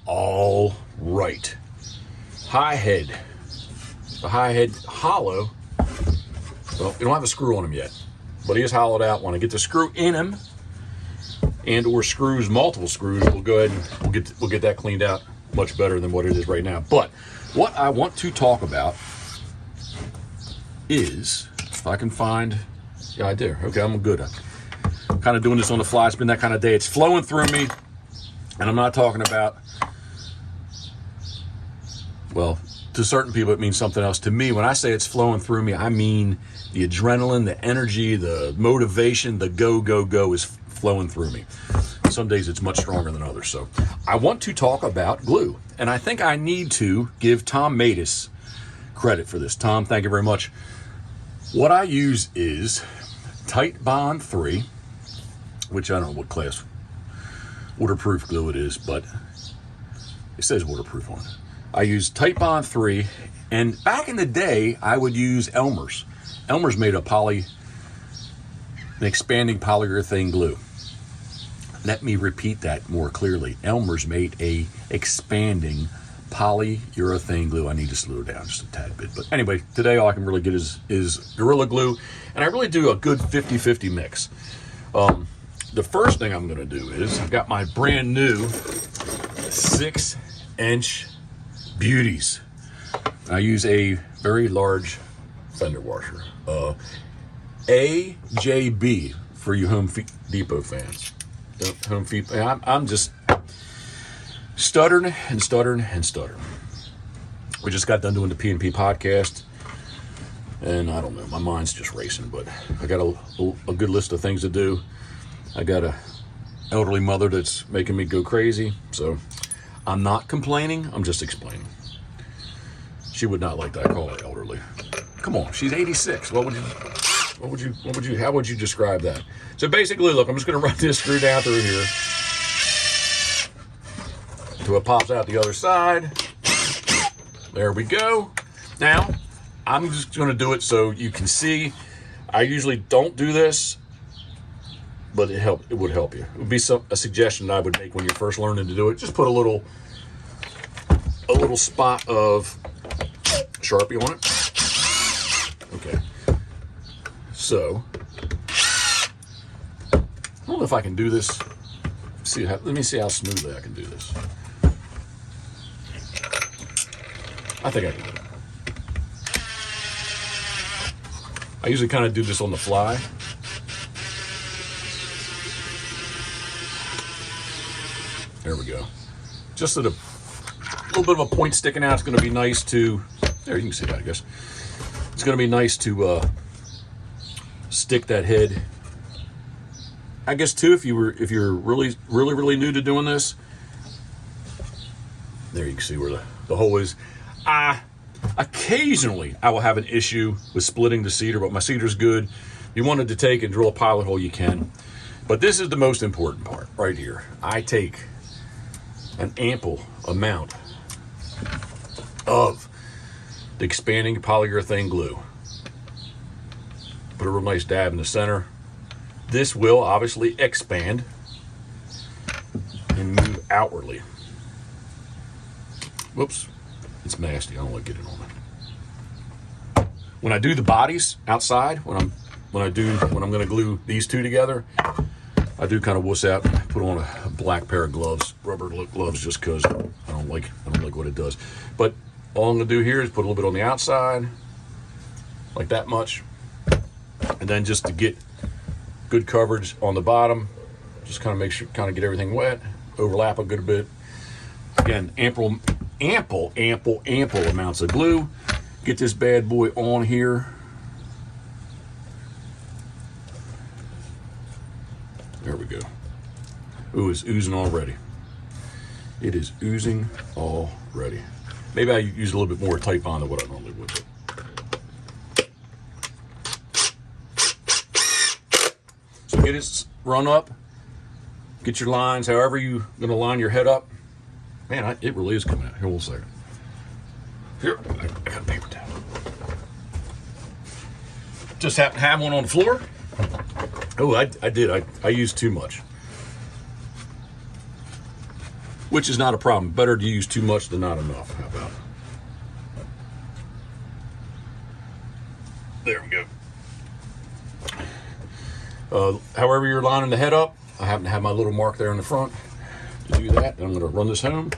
All right. High head. The high head hollow. Well, we don't have a screw on him yet, but he is hollowed out. When I get the screw in him, and or screws, multiple screws, we'll go ahead and we'll get that cleaned out much better than what it is right now. But what I want to talk about is, if I can find, yeah, I do. Okay, I'm good. I'm kind of doing this on the fly. It's been that kind of day. It's flowing through me, and I'm not talking about, well, to certain people it means something else. To me, when I say it's flowing through me, I mean the adrenaline, the energy, the motivation, the go is flowing through me. Some days it's much stronger than others. So I want to talk about glue, and I think I need to give Tom Matus credit for this. Tom, thank you very much. What I use is Tite Bond 3, which I don't know what class waterproof glue it is, but it says waterproof on it. I use Tite Bond 3, and back in the day, I would use Elmer's. Elmer's made an expanding polyurethane glue. Let me repeat that more clearly. Elmer's made a expanding polyurethane glue. I need to slow down just a tad bit. But anyway, today all I can really get is Gorilla Glue, and I really do a good 50-50 mix. The first thing I'm going to do is, I've got my brand new 6-inch beauties. I use a very large fender washer. AJB for you Home Depot fans. I'm just stuttering. We just got done doing the P&P podcast, and I don't know, my mind's just racing, but I got a good list of things to do. I got a elderly mother that's making me go crazy, so I'm not complaining, I'm just explaining. She would not like that I call her elderly. Come on, she's 86. How would you describe that? So basically, look, I'm just gonna run this screw down through here until it pops out the other side. There we go. Now, I'm just gonna do it so you can see. I usually don't do this, but it would help you. It would be a suggestion I would make when you're first learning to do it. Just put a little spot of Sharpie on it. Okay. So, I don't know if I can do this. Let me see how smoothly I can do this. I think I can do it. I usually kind of do this on the fly. There we go. Just at a little bit of a point sticking out. It's going to be nice to, there, you can see that, I guess. It's going to be nice to stick that head. I guess too, if you're really new to doing this, there you can see where the hole is. Occasionally I will have an issue with splitting the cedar, but my cedar's good. If you wanted to take and drill a pilot hole, you can. But this is the most important part right here. I take an ample amount of the expanding polyurethane glue. Put a real nice dab in the center. This will obviously expand and move outwardly. Whoops, it's nasty. I don't like getting on it. When I do the bodies outside, when I'm going to glue these two together, I do kind of wuss out, put on a black pair of gloves, rubber gloves, just because I don't like what it does. But all I'm going to do here is put a little bit on the outside, like that much, and then just to get good coverage on the bottom, just kind of make sure, kind of get everything wet, overlap a good bit. Again, ample amounts of glue. Get this bad boy on here. There we go. Ooh, it's oozing already. It is oozing already. Maybe I use a little bit more Tite Bond than what I normally would. So get it run up. Get your lines, however you're going to line your head up. Man, it really is coming out. Here, one second. Here, I got a paper towel. Just happen to have one on the floor. Oh, I did. I used too much. which is not a problem. Better to use too much than not enough. How about it? There we go. However you're lining the head up, I happen to have my little mark there in the front to do that. And I'm going to run this home.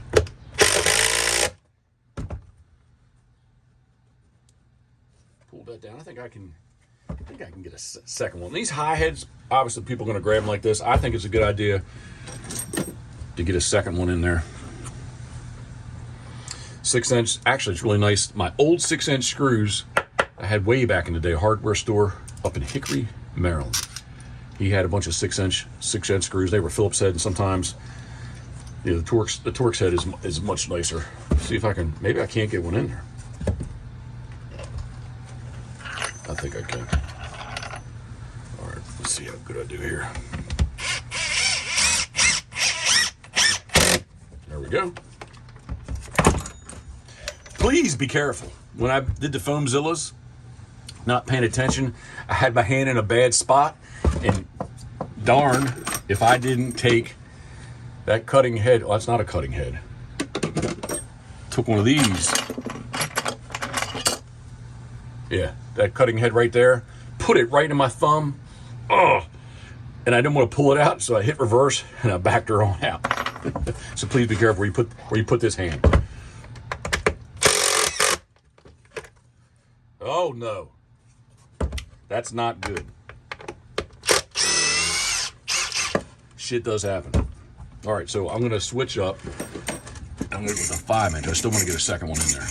Pull that down. I think I can get a second one. These high heads, obviously people are going to grab them like this. I think it's a good idea to get a second one in there. 6-inch, actually it's really nice. My old 6-inch screws I had way back in the day, hardware store up in Hickory, Maryland. He had a bunch of 6-inch screws. They were Phillips head, and sometimes the Torx head is much nicer. See if I can, maybe I can't get one in there. I think I can. All right, let's see how good I do here. There we go. Please be careful. When I did the Foamzillas, not paying attention, I had my hand in a bad spot, and darn if I didn't take that cutting head. Well, that's not a cutting head. Took one of these. Yeah, that cutting head right there. Put it right in my thumb. Oh, and I didn't want to pull it out, so I hit reverse and I backed her on out. So please be careful where you put this hand. Oh no, that's not good. Shit does happen. All right, so I'm gonna switch up. I'm gonna go with a 5-inch. I still want to get a second one in there.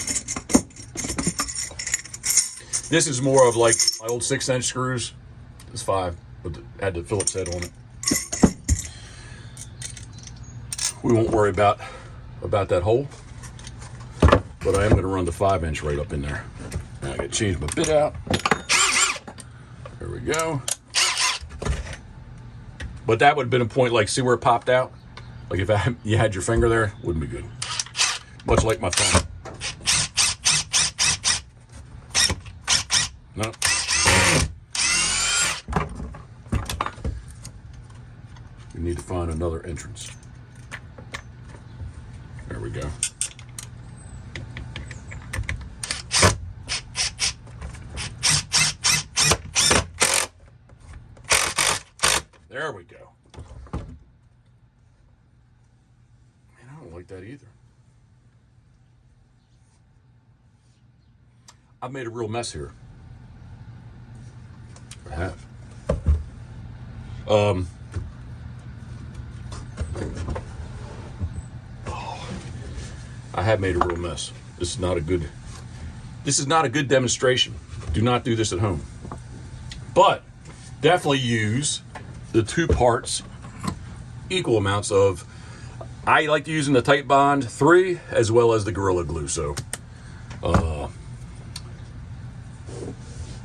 This is more of like my old 6-inch screws. It's 5, but had the Phillips head on it. We won't worry about that hole, but I am gonna run the 5-inch right up in there. Now I gotta change my bit out. There we go. But that would have been a point, like, see where it popped out? Like if you had your finger there, wouldn't be good. Much like my thumb. No. We need to find another entrance. There we go. There we go. Man, I don't like that either. I've made a real mess here. I have. I have made a real mess. This is not a good demonstration. Do not do this at home. But definitely use the 2 parts, equal amounts of, I like using the Tight Bond 3 as well as the Gorilla Glue. So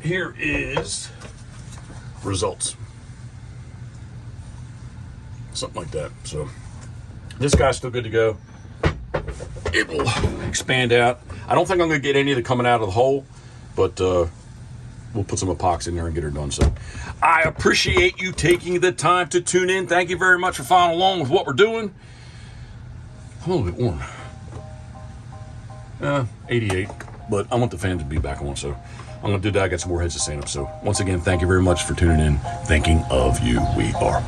here is results. Something like that. So this guy's still good to go. It will expand out. I don't think I'm going to get any of it coming out of the hole, but we'll put some epoxy in there and get her done. So I appreciate you taking the time to tune in. Thank you very much for following along with what we're doing. I'm a little bit warm. 88, but I want the fan to be back on, so I'm going to do that. I got some more heads to stand up. So once again, thank you very much for tuning in. Thinking of you, we are.